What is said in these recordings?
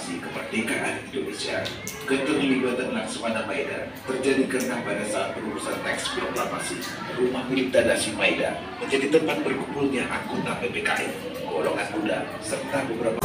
Proklamasi Kemerdekaan Indonesia. Keterlibatan Laksamana Maida terjadi karena pada saat perurusan teks proklamasi, rumah milik Tadashi Maida menjadi tempat berkumpulnya anggota PPKI, golongan muda, serta beberapa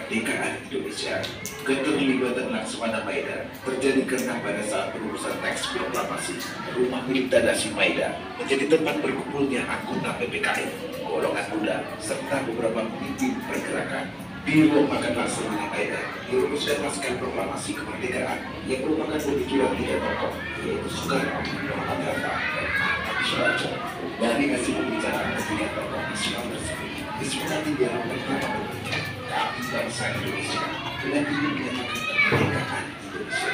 Kemerdekaan Indonesia. Keterlibatan Laksamana Maida terjadi karena pada saat perurusan teks proklamasi, rumah milik Tadashi Maida menjadi tempat berkumpulnya anggota PPKI, golongan muda, serta beberapa pemimpin pergerakan. Di ruang makan Laksamana Maida dirumuskan naskah proklamasi kemerdekaan yang merupakan pemikiran tiga tokoh, yaitu Soekarno, Muhammad Hatta, dan Ahmad Suharto. Dari hasil pembicaraan ketiga tokoh nasional tersebut, disepakati dialog pertama berikutnya. Kami bangsa Indonesia dengan ingin menyatakan kemerdekaan Indonesia.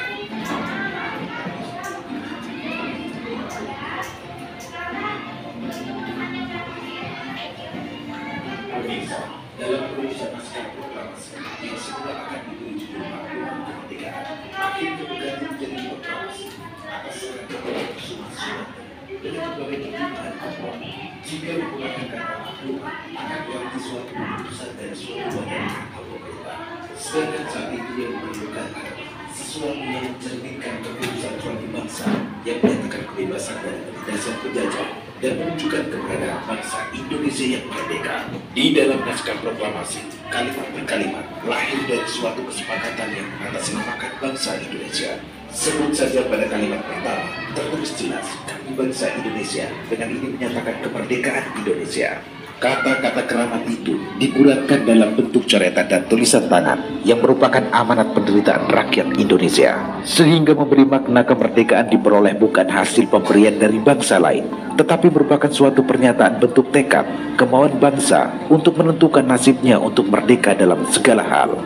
Pemirsa, dalam perurusan naskah proklamasi yang semula akan diberi judul Maklumat Kemerdekaan, akhirnya berganti menjadi proklamasi atas saran Ketua Kusuma Suwanto dengan berbagai pertimbangan pokok. Jika menggunakan kata maklumat akan berarti suatu keputusan dari suatu badan atau pemerintah, sedangkan saat itu yang diperlukan adalah sesuatu yang mencerminkan keputusan suatu bangsa yang menyatakan kebebasan dari penindasan penjajah dan menunjukkan keberadaan bangsa Indonesia yang merdeka. Di dalam naskah proklamasi, kalimat per kalimat lahir dari suatu kesepakatan yang mengatasnamakan bangsa Indonesia. Sebut saja pada kalimat pertama, tertulis jelas, kami bangsa Indonesia dengan ini menyatakan kemerdekaan Indonesia. Kata-kata keramat itu dibulatkan dalam bentuk coretan dan tulisan tangan yang merupakan amanat penderitaan rakyat Indonesia, sehingga memberi makna kemerdekaan diperoleh bukan hasil pemberian dari bangsa lain, tetapi merupakan suatu pernyataan bentuk tekad, kemauan bangsa untuk menentukan nasibnya untuk merdeka dalam segala hal.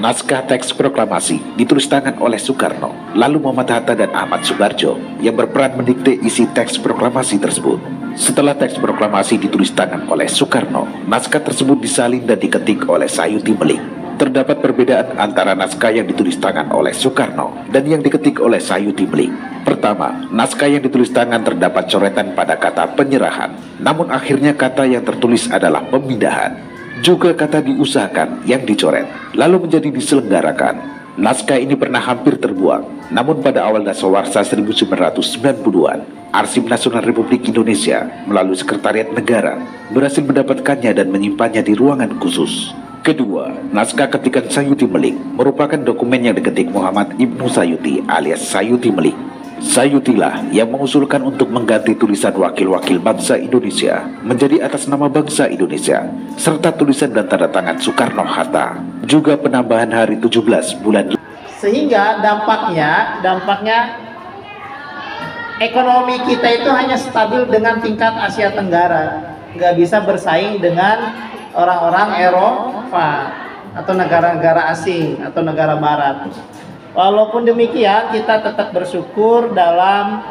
Naskah teks proklamasi ditulis tangan oleh Soekarno, lalu Muhammad Hatta dan Ahmad Subarjo yang berperan mendikte isi teks proklamasi tersebut. Setelah teks proklamasi ditulis tangan oleh Soekarno, naskah tersebut disalin dan diketik oleh Sayuti Meling. Terdapat perbedaan antara naskah yang ditulis tangan oleh Soekarno dan yang diketik oleh Sayuti Meling. Pertama, naskah yang ditulis tangan terdapat coretan pada kata penyerahan, namun akhirnya kata yang tertulis adalah pemindahan. Juga kata diusahakan yang dicoret, lalu menjadi diselenggarakan. Naskah ini pernah hampir terbuang, namun pada awal dasawarsa 1990-an, Arsip Nasional Republik Indonesia melalui Sekretariat Negara berhasil mendapatkannya dan menyimpannya di ruangan khusus. Kedua, naskah ketikan Sayuti Meling merupakan dokumen yang diketik Muhammad Ibnu Sayuti alias Sayuti Meling. Sayutilah yang mengusulkan untuk mengganti tulisan wakil-wakil bangsa Indonesia menjadi atas nama bangsa Indonesia, serta tulisan dan tanda tangan Soekarno-Hatta, juga penambahan hari 17 bulan. Sehingga dampaknya ekonomi kita itu hanya stabil dengan tingkat Asia Tenggara, nggak bisa bersaing dengan orang-orang Eropa atau negara-negara asing atau negara Barat. Walaupun demikian, kita tetap bersyukur dalam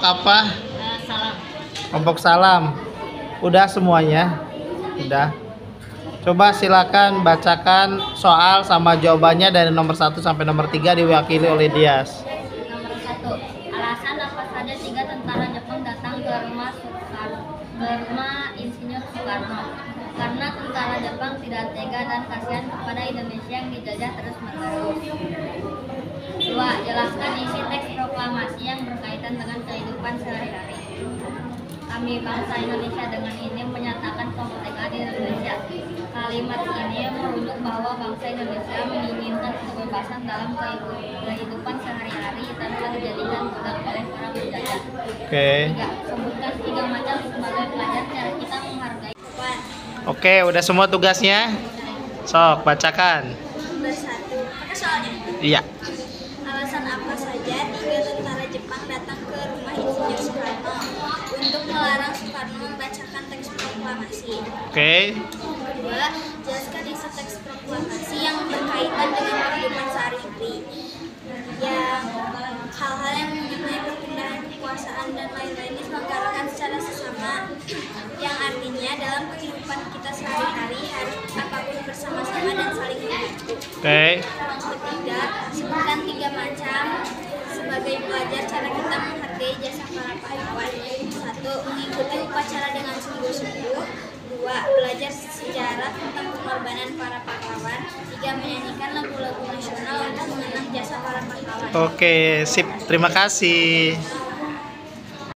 apa? Salam. Kelompok salam. Udah semuanya? Udah. Coba silakan bacakan soal sama jawabannya dari nomor 1 sampai nomor 3 diwakili oleh Dias. Nomor 1. Alasan apa saja 3 tentara Jepang datang ke rumah Insinyur Soekarno? Karena tentara Jepang tidak tidak tega dan kasihan kepada Indonesia yang dijajah terus-menerus. 2. Jelaskan isi teks proklamasi yang berkaitan dengan kehidupan sehari-hari. Kami bangsa Indonesia dengan ini menyatakan kemerdekaan Indonesia. Kalimat ini merujuk bahwa bangsa Indonesia menginginkan kebebasan dalam kehidupan sehari-hari tanpa dijadikan budak oleh para penjajah. 3. Sebutkan 3 macam sebagai pelajar cara kita menghargai. Oke, udah semua tugasnya? Sok, bacakan. Nomor 1. Pakai soalnya. Iya. Alasan apa saja 3 tentara Jepang datang ke rumah Insinyur Soekarno untuk melarang Soekarno membacakan teks proklamasi? Oke. 2. Jelaskan isi teks proklamasi yang berkaitan dengan kehidupan sehari-hari. Yang hal-hal yang mengenai perpindahan kekuasaan dan lain-lain diselenggarakan secara sesama, yang artinya dalam kehidupan kita sehari-hari harus apapun bersama-sama dan saling membantu. Oke. Ketiga, sebutkan 3 macam sebagai pelajar cara kita menghargai jasa para pahlawan. 1. Mengikuti upacara dengan sungguh-sungguh. 2. Belajar sejarah tentang pengorbanan para pahlawan. 3. Menyanyikan lagu-lagu nasional untuk mengenang jasa para pahlawan. Oke, sip. Terima kasih.